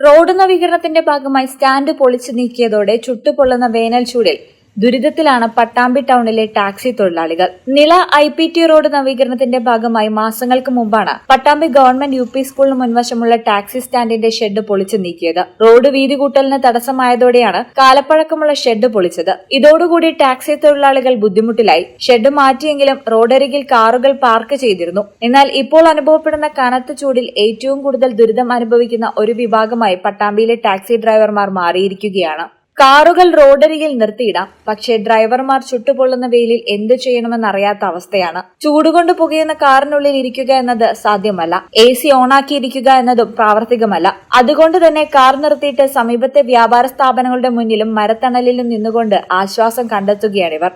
Road നവീകരണത്തിന്റെ ഭാഗമായി stand പൊളിച്ചു നീക്കിയതോടെ ചുട്ടുപൊള്ളുന്ന വേനൽ ചൂടിൽ ദുരിതത്തിലാണ് പട്ടാമ്പി ടൗണിലെ ടാക്സി തൊഴിലാളികൾ. നില IPT റോഡ് നവീകരണത്തിന്റെ ഭാഗമായി മാസങ്ങൾക്ക് മുമ്പാണ് പട്ടാമ്പി ഗവൺമെന്റ് UP സ്കൂളിന് മുൻവശമുള്ള ടാക്സി സ്റ്റാൻഡിന്റെ ഷെഡ് പൊളിച്ചു നീക്കിയത്. റോഡ് വീതി കൂട്ടലിന് തടസ്സമായതോടെയാണ് കാലപ്പഴക്കമുള്ള ഷെഡ് പൊളിച്ചത്. ഇതോടുകൂടി ടാക്സി തൊഴിലാളികൾ ബുദ്ധിമുട്ടിലായി. ഷെഡ് മാറ്റിയെങ്കിലും റോഡരികിൽ കാറുകൾ പാർക്ക് ചെയ്തിരുന്നു. എന്നാൽ ഇപ്പോൾ അനുഭവപ്പെടുന്ന കനത്ത ചൂടിൽ ഏറ്റവും കൂടുതൽ ദുരിതം അനുഭവിക്കുന്ന ഒരു വിഭാഗമായി പട്ടാമ്പിയിലെ ടാക്സി ഡ്രൈവർമാർ മാറിയിരിക്കുകയാണ്. കാറുകൾ റോഡരികിൽ നിർത്തിയിടാം, പക്ഷേ ഡ്രൈവർമാർ ചുട്ടുപൊള്ളുന്ന വെയിലിൽ എന്തു ചെയ്യണമെന്നറിയാത്ത അവസ്ഥയാണ്. ചൂടുകൊണ്ട് പുകയുന്ന കാറിനുള്ളിൽ ഇരിക്കുക എന്നത് സാധ്യമല്ല. AC ഓണാക്കിയിരിക്കുക എന്നതും പ്രാവർത്തികമല്ല. അതുകൊണ്ട് തന്നെ കാർ നിർത്തിയിട്ട് സമീപത്തെ വ്യാപാര സ്ഥാപനങ്ങളുടെ മുന്നിലും മരത്തണലിലും നിന്നുകൊണ്ട് ആശ്വാസം കണ്ടെത്തുകയാണിവർ.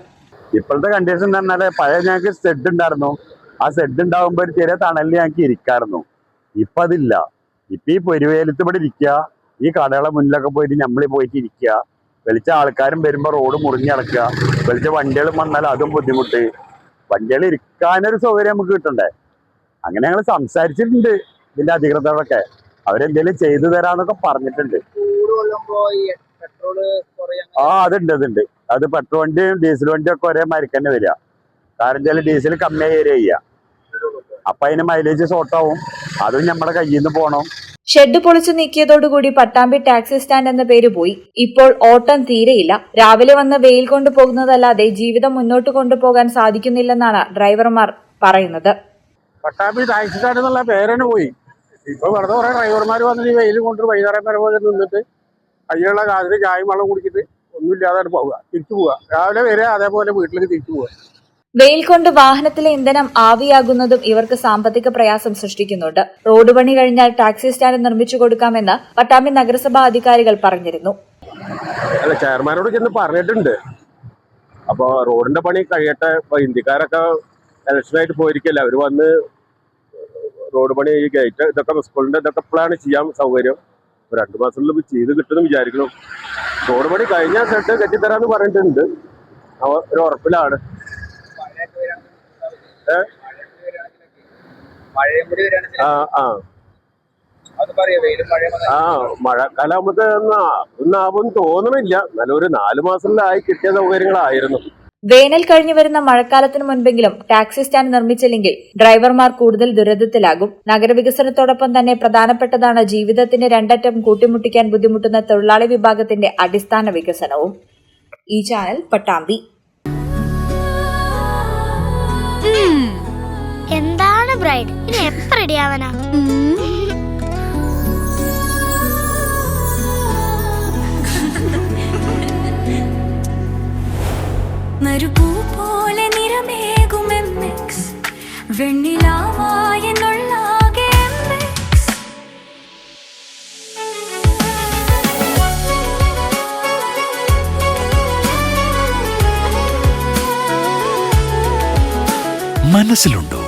ഇപ്പോഴത്തെ കണ്ടീഷൻ എന്ന് പറഞ്ഞാല് പഴയ ഞങ്ങൾക്ക് ഷെഡ് ഉണ്ടായിരുന്നു. ആ ഷെഡ് ഉണ്ടാകുമ്പോൾ ഒരു ചെറിയ തണലിൽ ഞങ്ങൾക്ക് ഇരിക്കായിരുന്നു. ഇപ്പൊ അതില്ല. ഇപ്പൊ ഈ പൊരുവേലത്ത് ഇവിടെ ഇരിക്കുക, ഈ കടകളെ മുന്നിലൊക്കെ പോയിട്ട് നമ്മൾ പോയിട്ട് ഇരിക്കുക. വലിച്ച ആൾക്കാരും വരുമ്പോൾ റോഡ് മുറിഞ്ഞടക്കുക, വലിച്ച വണ്ടികളും വന്നാൽ അതും ബുദ്ധിമുട്ട്. വണ്ടികൾ ഇരിക്കാനൊരു സൗകര്യം നമുക്ക് കിട്ടണ്ടേ. അങ്ങനെ ഞങ്ങൾ സംസാരിച്ചിട്ടുണ്ട് ഇതിന്റെ അധികൃതരൊക്കെ. അവരെന്തെങ്കിലും ചെയ്തു തരാന്നൊക്കെ പറഞ്ഞിട്ടുണ്ട്. അതുണ്ട്. അത് പെട്രോൾ വണ്ടിയും ഡീസൽ വണ്ടിയും ഒക്കെ ഒരേ മാതിരി തന്നെ വരിക. കാരണം ചില ഡീസൽ കമ്മിയായി വരിക ചെയ്യുക. അപ്പൊ അതിന് മൈലേജ് ഷോർട്ടാവും. അതും നമ്മുടെ കയ്യിൽ നിന്ന് പോകണം. ഷെഡ് പൊളിച്ചു നീക്കിയതോടുകൂടി പട്ടാമ്പി ടാക്സി സ്റ്റാൻഡ് എന്ന പേര് പോയി. ഇപ്പോൾ ഓട്ടം തീരെയില്ല. രാവിലെ വന്ന് വെയിൽ കൊണ്ടു പോകുന്നതല്ലാതെ ജീവിതം മുന്നോട്ട് കൊണ്ടുപോകാൻ സാധിക്കുന്നില്ലെന്നാണ് ഡ്രൈവർമാർ പറയുന്നത്. പട്ടാമ്പി ടാക്സി സ്റ്റാൻഡ് എന്നുള്ള പേരാണ് പോയി. ഇപ്പൊ വെറുതെ കുറെ ഡ്രൈവർമാർ വന്നിട്ട് വെയിൽ കൊണ്ട് വൈകുന്നേരം വരെ പോലെ നിന്നിട്ട് കയ്യിലുള്ള കാതിന് ചായയും വെള്ളം കുടിച്ചിട്ട് ഒന്നുമില്ലാതെ പോവുക, തിരിച്ചു പോവുക. രാവിലെ വരെ അതേപോലെ വീട്ടിലേക്ക് തിരിച്ചു പോവുക. വെയിൽ കൊണ്ട് വാഹനത്തിലെ ഇന്ധനം ആവിയാകുന്നതും ഇവർക്ക് സാമ്പത്തിക പ്രയാസം സൃഷ്ടിക്കുന്നുണ്ട്. റോഡ് പണി കഴിഞ്ഞാൽ ടാക്സി സ്റ്റാൻഡ് നിർമ്മിച്ചു കൊടുക്കാമെന്ന് പട്ടാമ്പി നഗരസഭാ അധികാരികൾ പറഞ്ഞിരുന്നു. അല്ല, ചെയർമാനോട് ചെന്ന് പറഞ്ഞിട്ടുണ്ട്. അപ്പൊ റോഡിന്റെ പണി കഴിയട്ടെ. ഇപ്പൊ ഇന്ത്യക്കാരൊക്കെ ഇലക്ഷനായിട്ട് പോയിരിക്കല്ല. അവര് വന്ന് റോഡ് പണി, ഈ ഗേറ്റ് ഇതൊക്കെ സ്കൂളിന്റെ ഇതൊക്കെ എപ്പോഴാണ് ചെയ്യാൻ സൗകര്യം. 2 മാസത്തിനുള്ളിൽ ചെയ്ത് കിട്ടുമെന്ന് വിചാരിക്കണം. റോഡ് പണി കഴിഞ്ഞാൽ ഷെഡ് കെട്ടിത്തരാന്ന് പറഞ്ഞിട്ടുണ്ട്. ഒരു ഉറപ്പിലാണ്. മഴക്കാലം ആകുമ്പോ ഒന്നാവും തോന്നണില്ല. എന്നാലും ഒരു 4 മാസത്തിലായി കിട്ടിയ സൗകര്യങ്ങളായിരുന്നു. വേനൽ കഴിഞ്ഞു വരുന്ന മഴക്കാലത്തിന് മുൻപെങ്കിലും ടാക്സി സ്റ്റാൻഡ് നിർമ്മിച്ചില്ലെങ്കിൽ ഡ്രൈവർമാർ കൂടുതൽ ദുരിതത്തിലാകും. നഗരവികസനത്തോടൊപ്പം തന്നെ പ്രധാനപ്പെട്ടതാണ് ജീവിതത്തിന്റെ രണ്ടറ്റം കൂട്ടിമുട്ടിക്കാൻ ബുദ്ധിമുട്ടുന്ന തൊഴിലാളി വിഭാഗത്തിന്റെ അടിസ്ഥാന വികസനവും. ഈ ചാനൽ പട്ടാമ്പി. എന്താണ് ബ്രൈഡ്, ഇനി എപ്പോ റെഡി ആവാനാ? നറുപൂ പോലെ നിറമേകും MX, വെണ്ണിലാവായ നുള്ളാകെ MX. മനസ്സിലുണ്ടോ?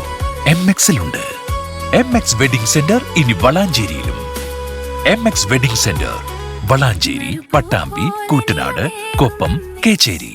MX-ലുണ്ട്. MX വെഡിംഗ് സെന്റർ ഇനി വളാഞ്ചേരിയിലും. MX wedding centre Valanchery, Pattambi, Koottanad, Koppam, Kecheri.